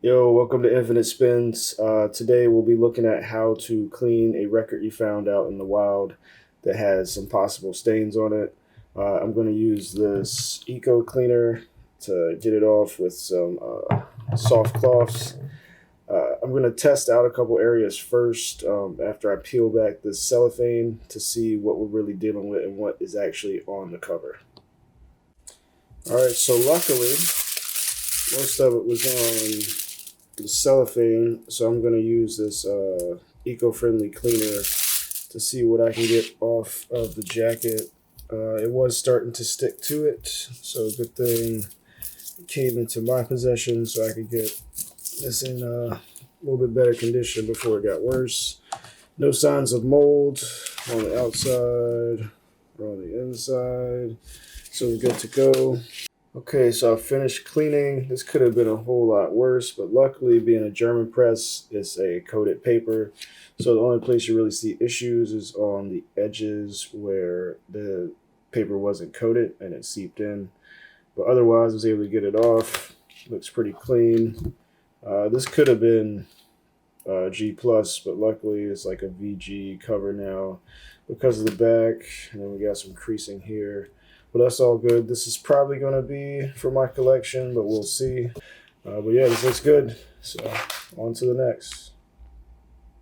Yo, welcome to Infinite Spins. Today we'll be looking at how to clean a record you found out in the wild that has some possible stains on it. I'm going to use this Eco Cleaner to get it off with some soft cloths. I'm going to test out a couple areas first after I peel back this cellophane to see what we're really dealing with and what is actually on the cover. All right, so luckily most of it was on the cellophane, so I'm going to use this eco-friendly cleaner to see what I can get off of the jacket. It was starting to stick to it, so good thing it came into my possession so I could get this in a little bit better condition before it got worse. No signs of mold on the outside or on the inside, so we're good to go. Okay, so I finished cleaning. This could have been a whole lot worse, but luckily, being a German press, it's a coated paper. So the only place you really see issues is on the edges where the paper wasn't coated and it seeped in. But otherwise, I was able to get it off. Looks pretty clean. This could have been G+, but luckily it's like a VG cover now because of the back. And then we got some creasing here. But that's all good. This is probably going to be for my collection, but we'll see. But yeah, this looks good. So on to the next.